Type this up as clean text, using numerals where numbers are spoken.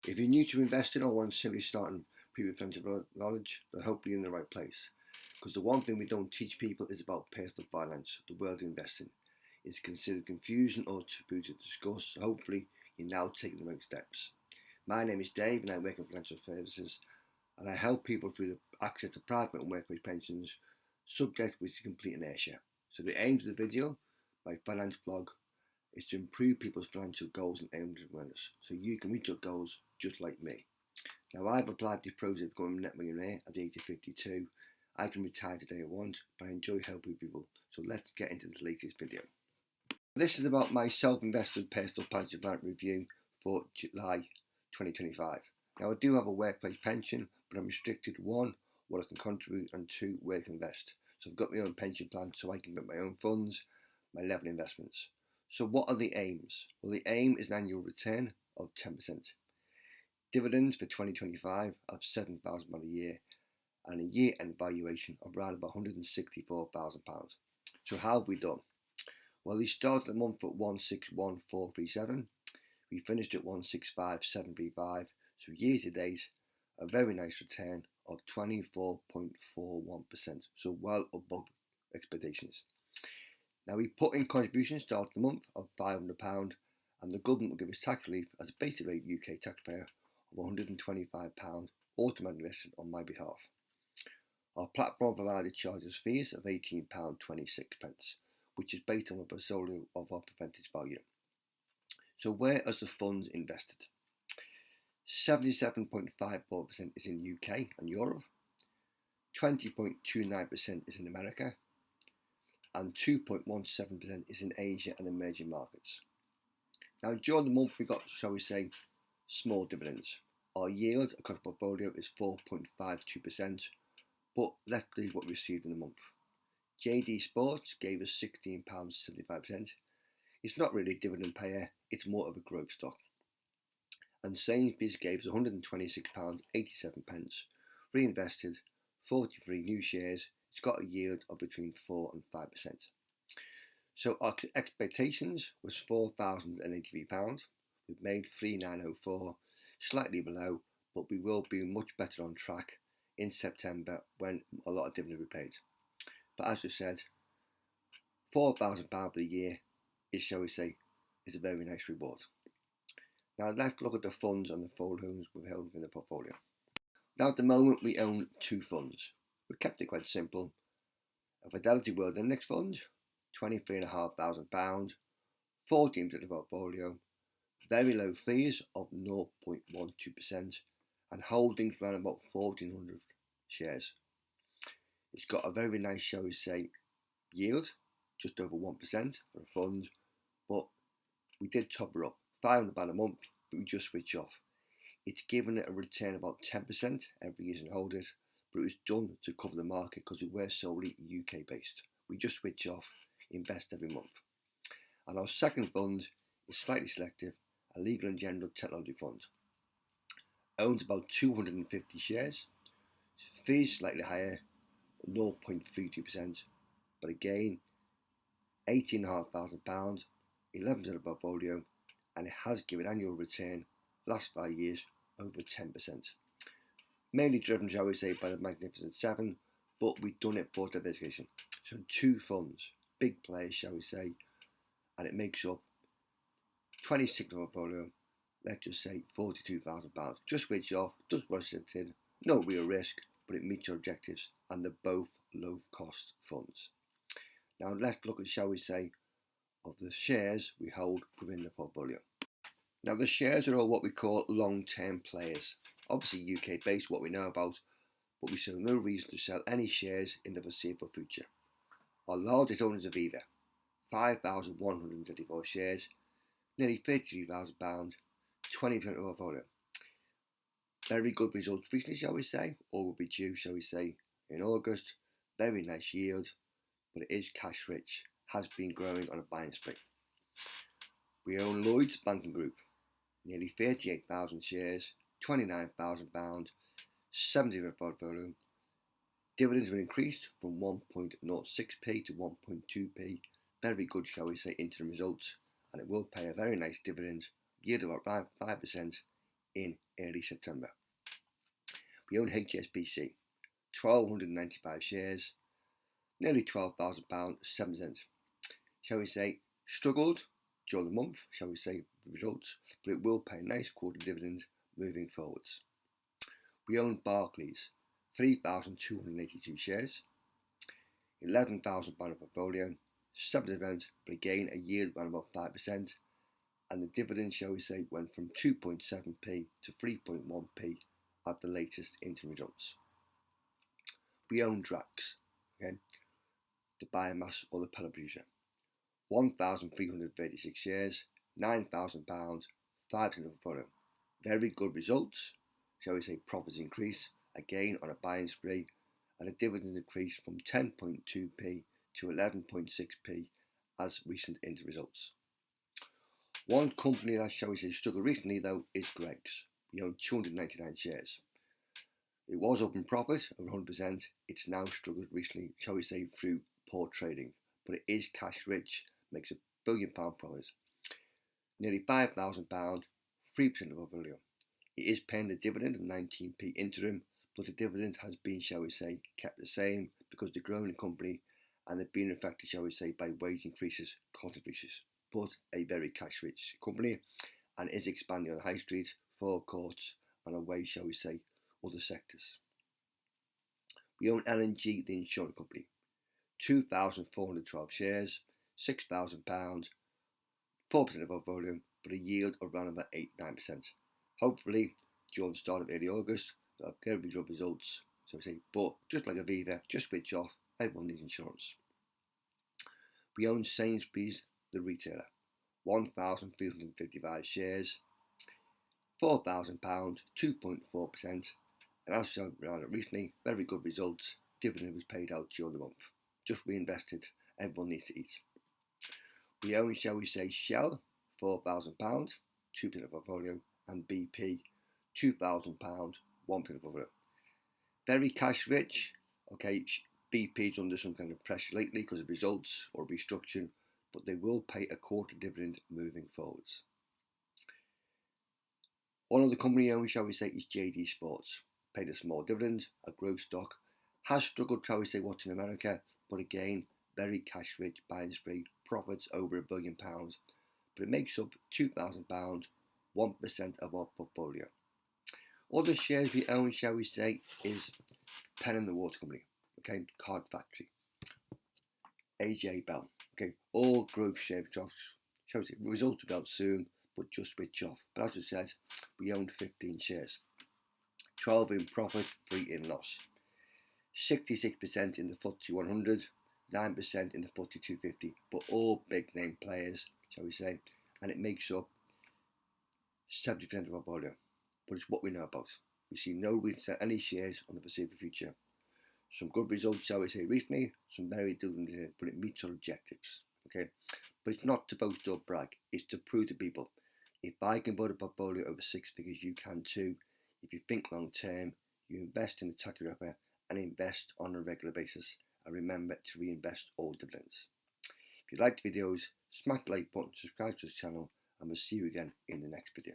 If you're new to investing or want to simply start and previous financial knowledge, then hopefully you're in the right place. Because the one thing we don't teach people is about personal finance, the world of investing. It's considered confusing or taboo to discuss, so hopefully you're now taking the right steps. My name is Dave and I work in financial services and I help people through the access to private and workplace pensions, subject which is complete inertia. So the aim of the video, my finance blog, is to improve people's financial goals and aims and awareness, so you can reach your goals just like me. Now I've applied the process of becoming a net millionaire at the age of 52. I can retire today I want, but I enjoy helping people, so let's get into the latest video. This is about my self-invested personal pension plan review for July 2025. Now I do have a workplace pension, but I'm restricted to one, what I can contribute, and two, where I can invest. So I've got my own pension plan so I can get my own funds, my level investments. So what are the aims? Well, the aim is an annual return of 10%. Dividends for 2025 of £7,000 a year and a year-end valuation of around about £164,000. So how have we done? Well, we started the month at 161,437. We finished at 165,735. So year to date, a very nice return of 24.41%. So well above expectations. Now we put in contributions start the month of £500 and the government will give us tax relief as a basic rate UK taxpayer of £125 automatically invested on my behalf. Our platform provided charges fees of £18.26, which is based on a portfolio of our percentage value. So where is the funds invested? 77.54% is in UK and Europe, 20.29% is in America, and 2.17% is in Asia and emerging markets. Now during the month we got, shall we say, small dividends. Our yield across the portfolio is 4.52%, but let's see what we received in the month. JD Sports gave us £16.75. It's not really a dividend payer, it's more of a growth stock. And Sainsbury's gave us £126.87, reinvested 43 new shares. It's got a yield of between 4 and 5%. So our expectations was £4,083. We've made 3,904, slightly below, but we will be much better on track in September when a lot of dividends will be paid. But as we said, £4,000 for the year is, shall we say, is a very nice reward. Now let's look at the funds and the folios we've held within the portfolio. Now at the moment we own two funds. We've kept it quite simple. A Fidelity World Index Fund, £23,500, 14% of the portfolio, very low fees of 0.12% and holdings around about 1,400 shares. It's got a very nice, shall we say, yield, just over 1% for a fund, but we did top her up, £500 a month, but we just switch off. It's given it a return of about 10% every year and hold it, but it was done to cover the market because we were solely UK based. We just switch off, invest every month. And our second fund is slightly selective, a legal and general technology fund. Owns about 250 shares, fees slightly higher, 0.32%, but again, £18,500, 11% of the portfolio, and it has given annual return last 5 years over 10%. Mainly driven, shall we say, by the Magnificent Seven, but we've done it for diversification. So two funds, big players, shall we say, and it makes up 26 of the portfolio, let's just say £42,000. Just switch off, does what it's in, no real risk, but it meets your objectives, and they're both low cost funds. Now let's look at, shall we say, of the shares we hold within the portfolio. Now the shares are all what we call long-term players. Obviously UK based, what we know about, but we see no reason to sell any shares in the foreseeable future. Our largest owners of Aviva, 5,134 shares, nearly £33,000, 20% of our portfolio. Very good results recently, shall we say, or will be due, shall we say, in August. Very nice yield, but it is cash rich, has been growing on a buying spree. We own Lloyds Banking Group, nearly 38,000 shares, £29,000, 70% of the portfolio. Dividends were increased from 1.06p to 1.2p. Very good, shall we say, interim results, and it will pay a very nice dividend, yield of about 5%, in early September. We own HSBC, 1,295 shares, nearly £12,000, 7%. Shall we say, struggled during the month, shall we say, the results, but it will pay a nice quarter dividend moving forwards. We own Barclays, 3,282 shares, £11,000 portfolio, 7%, but again a yield around about 5%, and the dividend, shall we say, went from 2.7p to 3.1p at the latest interim results. We own Drax, okay, the biomass or the pellet producer, 1,336 shares, £9,000, 5% of the portfolio. Very good results, shall we say, profits increase, again on a buying spree, and a dividend increase from 10.2p to 11.6p as recent interim results. One company that, shall we say, struggled recently though is Greggs. We own 299 shares. It was up in profit over 100%. It's now struggled recently, shall we say, through poor trading, but it is cash rich, makes £1 billion profit. Nearly £5,000, 3% of the portfolio. It is paying a dividend of 19p interim, but the dividend has been, shall we say, kept the same because they're growing the company and they've been affected, shall we say, by wage increases, cost increases. But a very cash rich company and is expanding on the high street, forecourts, and away, shall we say, other sectors. We own LNG, the insurance company, 2,412 shares, £6,000, 4% of our volume, but a yield of around about 8-9%. Hopefully, during the start of early August, they'll get really good results, so we say, but just like Aviva, just switch off, everyone needs insurance. We own Sainsbury's, the retailer, 1,355 shares, £4,000, 2.4%, and as we said recently, very good results. Dividend was paid out during the month. Just reinvested, everyone needs to eat. We own, shall we say, Shell, £4,000, 2% of portfolio, and BP, £2,000, 1% of portfolio. Very cash rich. Okay, BP's under some kind of pressure lately because of results or restructuring, but they will pay a quarter dividend moving forwards. One of the company owned, shall we say, is JD Sports. Paid a small dividend, a growth stock. Has struggled, shall we say, what's in America, but again, very cash rich, buying spree, profits over £1 billion, but it makes up £2,000, 1% of our portfolio. Other shares we own, shall we say, is Pen and the Water Company, okay, Card Factory, AJ Bell, okay, all growth share stocks, shall we say, results will be out soon, but just switch off. But as I said, we owned 15 shares, 12 in profit, 3 in loss, 66% in the FTSE 100, 9% in the FTSE 250, but all big name players, shall we say, and it makes up 70% of our portfolio. But it's what we know about. We see no reason to sell any shares on the foreseeable future. Some good results, shall we say, recently, some very good, but it meets our objectives. Okay, but it's not to boast or brag, it's to prove to people, if I can build a portfolio over 6 figures, you can too. If you think long term, you invest in the tachometer and invest on a regular basis, and remember to reinvest all dividends. If you like the videos, smack the like button, subscribe to the channel, and we'll see you again in the next video.